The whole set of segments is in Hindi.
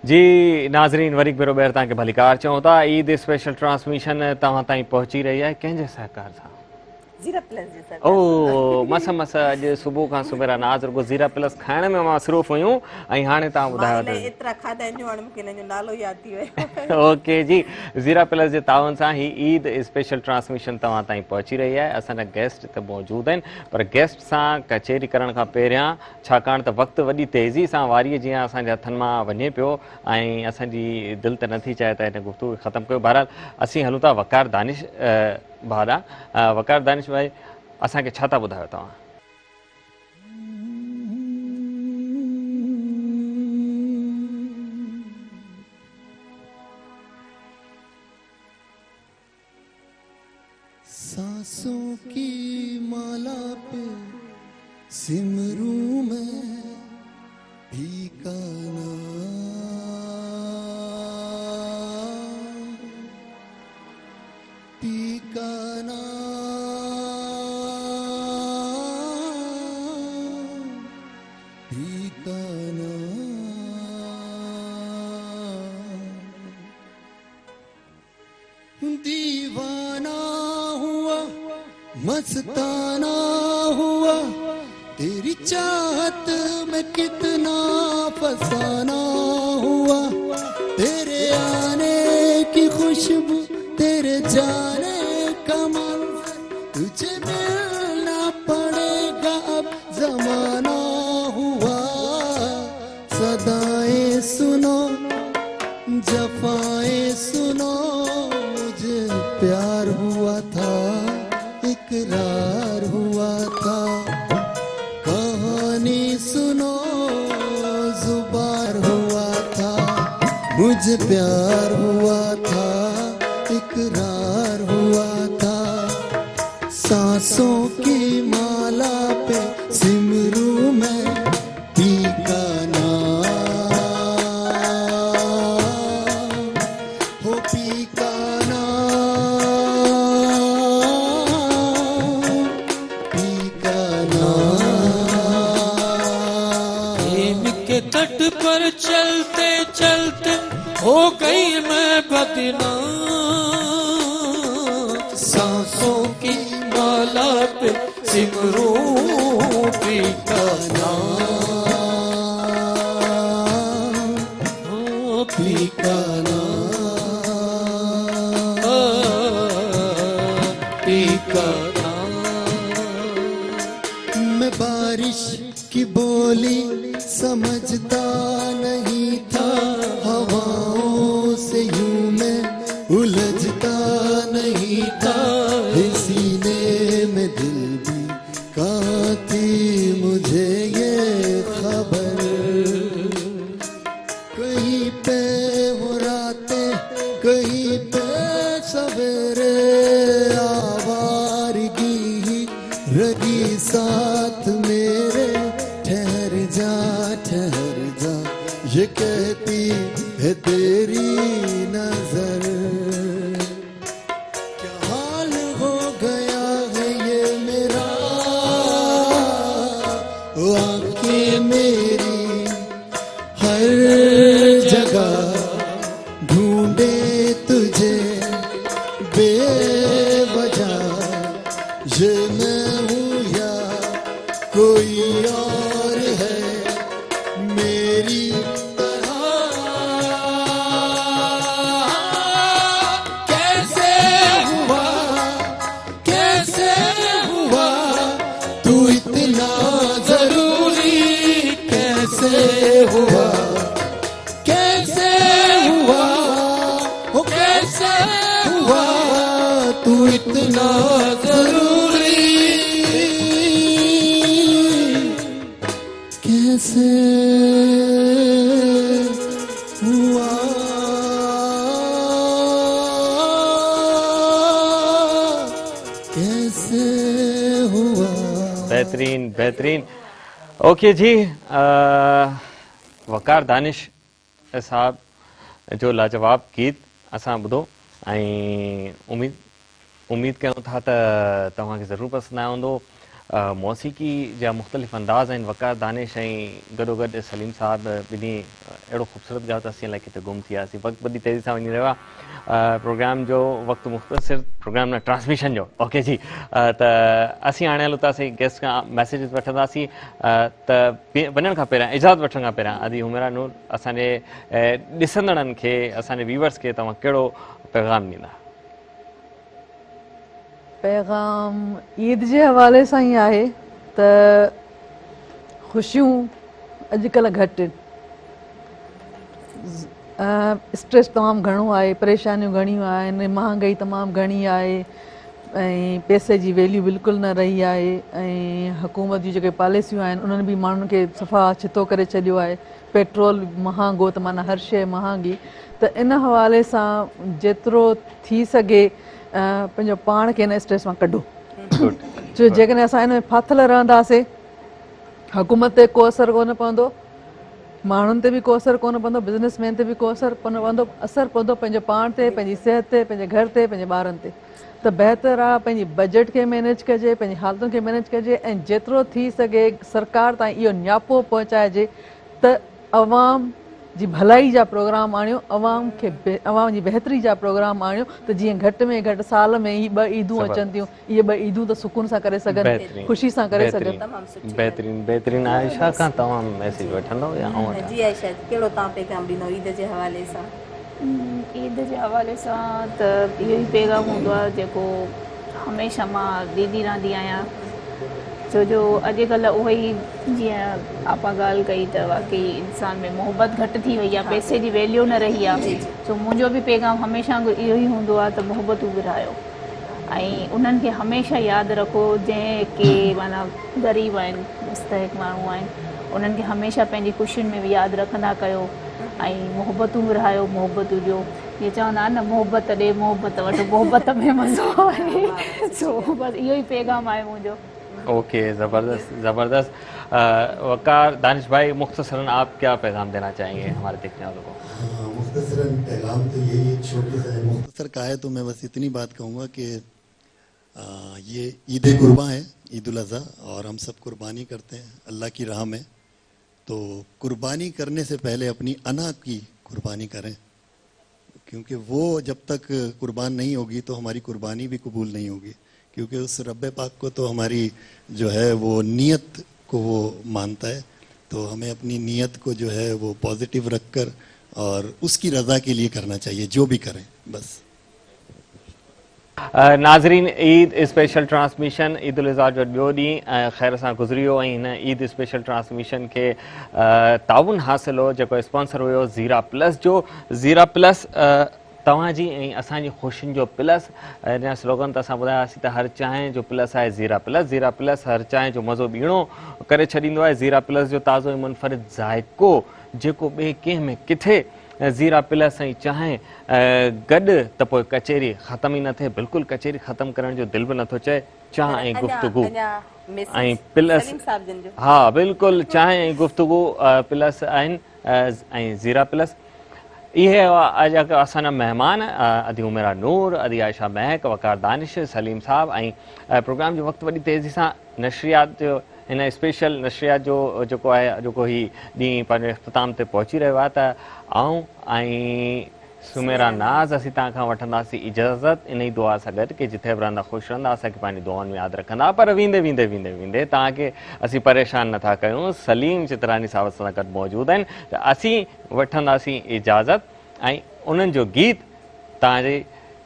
जी नाज़रीन वरी भेरो ॿेर तव्हांखे भलीकार चऊं था। ईद स्पेशल ट्रांसमिशन तव्हां ताईं पहुची रही आहे कंहिंजे सहकार सां? ज़ीरा प्लस जे ओ सरकार मस मस अॼु सुबुह खां सुबेरा नाज़ रुगो ज़ीरा प्लस खाइण में मसरूफ़ हुयूं ऐं हाणे तव्हां मां ॿुधायो इलाही त एतिरा खाधा आहिनि जो हाणे मूंखे हिन जो नालो यादि थी वियो। ओके जी ज़ीरा प्लस जे तावन सां ही ईद स्पेशल ट्रांसमिशन तव्हां ताईं पहुची रही आहे। असांजा गेस्ट त मौजूदु आहिनि पर गेस्ट सां कचहरी करण खां पहिरियां छाकाणि त वक़्तु वॾी तेज़ी सां वारीअ जीअं असांजे हथनि मां वञे पियो ऐं असांजी दिलि त नथी चाहे त हिन गुफ़्तगू खे ख़तमु कयो। बहरहाल असीं हलूं था वकार दानिश भाउ ॾांहुं। वकार दानिश भाई असांखे छा था ॿुधायो तव्हां? सांसों की माला पे सिमरूं मैं भीगा नाम, भीगा नाम, भीगा नाम। दीवाना हुआ मस्ताना हुआ तेरी चाहत में कितना फसाना हुआ। तेरे आने की खुशबू तेरे जाने का मंज़र तुझे मिलना पड़ेगा अब ज़माना हुआ। सदाएं सुनो जफ़ाएं सुनो मुझे प्यार हुआ था इकरार हुआ था। कहानी सुनो जुबार हुआ था मुझे प्यार हुआ था इकरार हुआ था। सांसों की माला पे सिमरूं मैं भीगा नाम, हो भीगा नाम, भीगा नाम। प्रेम के तट पर चलते चलते हो गई मैं बदनाम। सांसों की माला पे सिमरूं भीगा नाम, हो भीगा नाम, भीगा नाम। मैं बारिश की बोली समझता नहीं था, हवाओं से यूं मैं उलझता नहीं था। सीने में दिल भी कहाँ थी मुझे ये खबर। कहीं पे वो रातें कहीं पे सवेरे आवारगी ही रगी साथ मेरे। ठहर जा ये कहती है तेरी नजर। क्या हाल हो गया है ये मेरा, आंखें मेरी हर जगह ढूंढे तुझे बेवजह। ये मैं हूँ या कोई और है मेरी तरह। कैसे हुआ तू इतना जरूरी। कैसे हुआ ओ कैसे हुआ तू इतना जरूरी। कैसे हुआ कैसे हुआ। बेहतरीन बेहतरीन। ओके जी वकार दानिश साहब जो लाजवाब गीत असां ॿुधो ऐं उम्मीद कयूं था त तव्हांखे ज़रूरु पसंदि आयो हूंदो। मौसीक़ी जा मुख़्तलिफ़ अंदाज़ आहिनि। वकार दानिश ऐं गॾोगॾु सलीम साहब ॿिन्ही अहिड़ो ख़ूबसूरत ॻायो त असीं अलाए किथे गुम थी वियासीं। वक़्तु वॾी तेज़ी सां वञी रहियो आहे। प्रोग्राम जो वक़्तु मुख़्तसिर, प्रोग्राम न ट्रांसमिशन जो। ओके जी। त असीं हाणे हलूं था गेस्ट खां मैसेजिस वठंदासीं। त वञण खां पहिरियां, इजाज़त वठण खां पहिरियां अदी हुमेरा नूर असांजे ॾिसंदड़नि खे, असांजे व्यूवर्स खे तव्हां कहिड़ो पैगाम ॾींदा? पैगाम ईद जे हवाले सां ई आहे त ख़ुशियूं अॼुकल्ह घटि, स्ट्रेस तमामु घणो आहे, परेशानियूं घणियूं आहिनि, महांगाई तमामु घणी आहे ऐं पैसे जी वैल्यू बिल्कुलु न रही आहे ऐं हुकूमत जी जेके पॉलिसियूं आहिनि उन्हनि बि माण्हुनि खे सफ़ा छितो करे छॾियो आहे। पेट्रोल महांगो त माना हर शइ महांगी। त इन हवाले सां जेतिरो थी सघे पंहिंजो पाण खे हिन स्ट्रेस मां कढो। छो जेकॾहिं असां हिन में फाथल रहंदासीं, हुकूमत ते को असरु कोन पवंदो, माण्हुनि ते बि को असरु कोन पवंदो, बिज़नेसमैन ते बि को असरु कोन पवंदो, असरु पवंदो पंहिंजो पाण ते, पंहिंजी सिहत ते, पंहिंजे घर ते, पंहिंजे ॿारनि ते। त बहितर आहे पंहिंजी बजट खे मैनेज कजे, पंहिंजी हालतुनि खे मैनेज कजे ऐं जेतिरो थी सघे सरकार ताईं इहो न्यापो पहुचाइजे त अवाम जी भलाई जा प्रोग्राम आणियो, अवाम जी बहितरी जा प्रोग्राम आणियो त जीअं घटि में घटि साल में ई 2 ईदूं अचनि थियूं, इहे 2 ईदूं त सुकून सां करे सघनि, ख़ुशी सां करे सघनि। बहितरीन बहितरीन। आयशा खां तव्हां मैसेज वठंदव या जी आयशा, कहिड़ो तव्हां पैगाम ॾींदव ईद जे हवाले सां? ईद जे हवाले सां त इहो ई पैगाम हूंदो आहे जेको हमेशह मां ॾींदी रहंदी आहियां, छो जो अॼुकल्ह उहो ई जीअं आपा ॻाल्हि कई त वाकई इंसान में मोहबत घटि थी वई आहे, पैसे जी वैल्यू न रही आहे। सो मुंहिंजो बि पैगाम हमेशह इहो ई हूंदो आहे त मोहबतूं विरहायो ऐं उन्हनि खे हमेशह यादि रखो जेके माना ग़रीब आहिनि, मुस्तहिक माण्हू आहिनि, उन्हनि खे हमेशह पंहिंजी ख़ुशियुनि में बि यादि रखंदा कयो ऐं मोहबतूं विरहायो। मोहबतूं ॾियो, इहे चवंदा आहिनि न, मोहबत ॾे मोहबत वटि, मोहबत में मज़ो आहे। सो बसि इहो ई पैगाम आहे मुंहिंजो। ओके, ज़बरदस्त ज़बरदस्त। वकार, दानिश भाई, मुख्तसरन आप क्या पैगाम देना चाहेंगे हमारे देखने वालों को? मुख्तसरन पैगाम तो यही छोटे सा है, मुख्तसर का है, तो मैं बस इतनी बात कहूँगा कि ये ईद कुर्बान है, ईद उल अज़हा, और हम सब कुर्बानी करते हैं अल्लाह की राह में। तो कुर्बानी करने से पहले अपनी अना की कुर्बानी करें, क्योंकि वो जब तक कुर्बान नहीं होगी तो हमारी कुर्बानी भी कबूल नहीं होगी, क्योंकि उस रब्बे पाक को तो हमारी जो है वो नीयत को वो मानता है। तो हमें अपनी नीयत को जो है वो पॉजिटिव रखकर और उसकी रज़ा के लिए करना चाहिए, जो भी करें बस। नाज़रीन, ईद स्पेशल ट्रांसमिशन ईद उल अज़हा जो ॿियो ॾींहुं ख़ैर सां गुज़री वियो ऐं हिन ईद स्पेशल ट्रांसमिशन खे ताउन हासिल हो, जेको स्पॉन्सर हुयो ज़ीरा प्लस जो। ज़ीरा प्लस तव्हांजी ऐं असांजी ख़ुशियुनि जो प्लस, हिन स्लोगन त असां ॿुधायासीं त हर चांहि जो प्लस आहे ज़ीरा प्लस। ज़ीरा प्लस हर चांहि जो मज़ो ॿीणो करे छॾींदो आहे। ज़ीरा प्लस जो ताज़ो ऐं मुनफ़रिद ज़ाइक़ो जेको ॿिए कंहिं में किथे ज़ीरा प्लस ऐं चांहि गॾु त पोइ कचेरी ख़तम ई न थिए, बिल्कुलु कचेरी ख़तम करण जो दिलि बि नथो चए। चांहि ऐं गुफ़्तगू ऐं प्लस, हा बिल्कुलु, चांहि ऐं गुफ़्तगू प्लस आहिनि ऐं ज़ीरा प्लस। इहे अॼु असांजा महिमान अदी उमेरा नूर, अदी आयशा महक, वकार दानिश, सलीम साहब। ऐं प्रोग्राम जो वक़्तु वॾी तेज़ी सां नशरियात जो, हिन स्पेशल नशरियात जो जेको आहे, जेको ही ॾींहुं पंहिंजे इख़्तिताम ते पहुची रहियो आहे, त आऊं ऐं सुमेरा नाज़ असीं तव्हां खां वठंदासीं इजाज़त इन ई दुआ सां गॾु कि जिथे बि रहंदा ख़ुशि रहंदा, असांखे पंहिंजी दुआनि में यादि रखंदा। पर वेंदे वेंदे वेंदे वेंदे तव्हांखे असीं परेशान नथा कयूं, सलीम चितरानी साहब सां गॾु मौजूदु आहिनि, त असीं वठंदासीं इजाज़त ऐं उन्हनि जो गीत तव्हांजी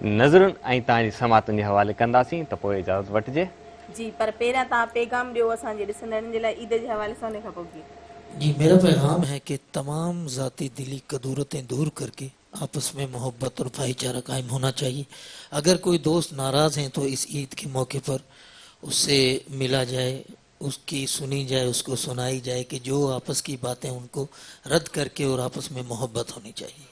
नज़रुनि ऐं तव्हांजी समातुनि जे हवाले कंदासीं। त पोइ इजाज़त वठिजे जी, पर पहिरियां तव्हां पैगाम ॾियो असांजे ॾिसंदड़नि जे लाइ ईद जे हवाले सां, उन खां पोइ गीत। जी, मेरा पैगाम है कि तमाम ज़ाती दिली कदूरतें दूर करके आपस में मोहब्बत और भाईचारा कायम होना चाहिए। अगर कोई दोस्त नाराज़ हैं तो इस ईद के मौके पर उससे मिला जाए, उसकी सुनी जाए, उसको सुनाई जाए कि जो आपस की बातें उनको रद्द करके और आपस में मोहब्बत होनी चाहिए।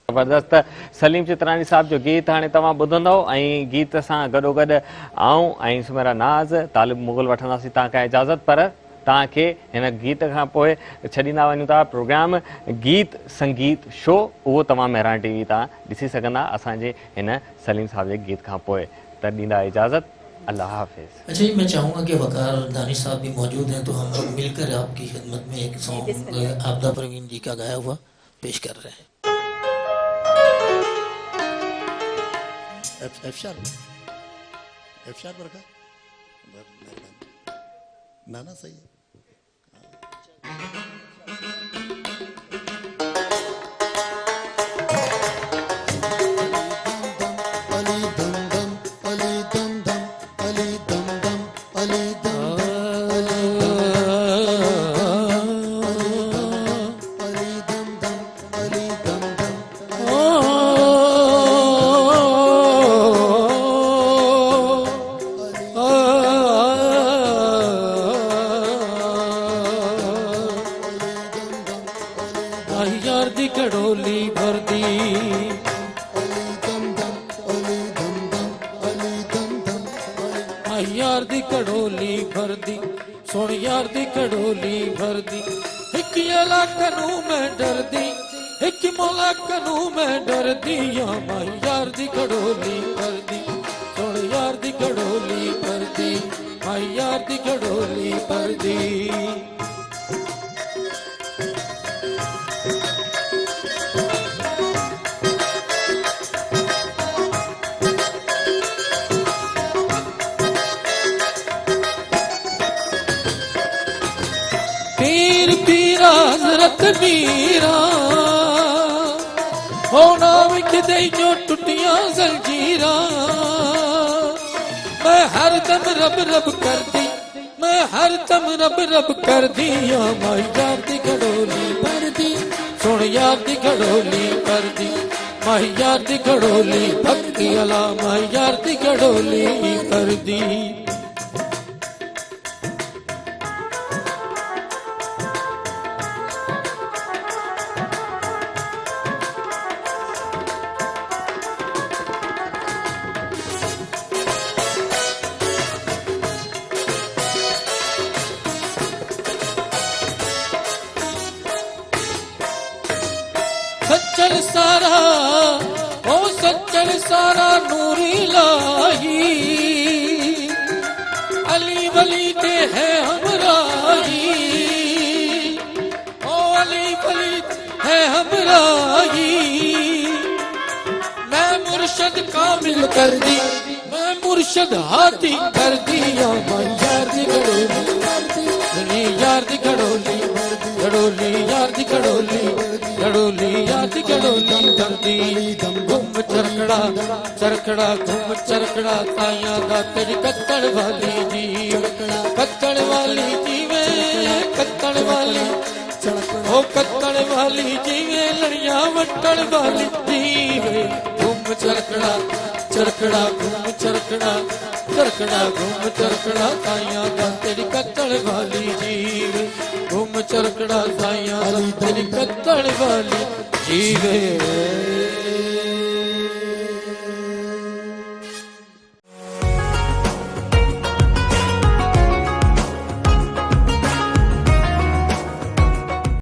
ज़बरदस्त। सलीम चितरानी साहब जो गीत हाणे तव्हां ॿुधंदव ऐं गीत सां गॾोगॾु आऊं ऐं सुमेरा नाज़, तालिब मुग़ल वठंदासीं तव्हां खां इजाज़त। पर तव्हांखे हिन गीत खां पोइ छॾींदा वञूं था प्रोग्राम गीत संगीत शो, उहो तव्हां मेहरान टीवी तां ॾिसी सघंदा असांजे हिन सलीम साहब जे गीत खां पोइ। त ॾींदा इजाज़त, अल्लाह हाफ़िज़। अच्छा जी, मैं चाहूँगा कि वकार दानिश साहब भी मौजूद हैं, तो हम लोग मिलकर आपकी खिदमत में एक सॉन्ग आपदा परवीन जी का गाया हुआ पेश कर रहे हैं। एफ शार्प रखा ना सही है। अली दम दम अली दम दम अली दम दम अली दम अली दम दम अली दम दम यार दी कड़ोली भर दी अली दम दम अली दम दम अली दम दम यार दी कड़ोली भर दी सुन यार दी कड़ोली भर दी एक यला कनू मैं डर दी एक मौला कनू मैं डर दी या माई यार दी कड़ोली भर दी सुन यार दी कड़ोली भर दी माई यार दी कड़ोली भर दी। पीर पीरा हजरत मीरा हो नाम दे जो टुटियां जंजीरा मैं हर दम रब रब कर दी मैं हर दम रब रब कर दी या माई यार दी घड़ोली भर दी सुन यार दी घड़ोली भर दी माई यार दी घड़ोली भक्ति अला माई यार दी घड़ोली भर दी। सच्चल सारा ओ सच्चल सारा नूरी लाही अली वली ते है हमराही ओ अली वली है हमराही मैं मुर्शद कामिल कर दी मैं मुर्शद हाथी कर दिया मैं यार दी घड़ोली यार दी घड़ोली घड़ोली यार दी घड़ोली घड़ोली यार दी घड़ोली कर दी घुम चरखड़ा चरखड़ा घुम चरखड़ा ताइया दा तेरी कत्तड़ वाली जी कत्तड़ वाली जीवे कत्तड़ वाली ओ कत्तड़ वाली जीवे लड़ियां वट्टड़ वाली जीवे घुम चरखड़ा चरखड़ा घुम चरखड़ा चरखड़ा घुम चरखड़ा ताइया दा तेरी कत्तड़ वाली जीवे घुम चरखड़ा ताइया दा तेरी कत्तड़ वाली जीवे।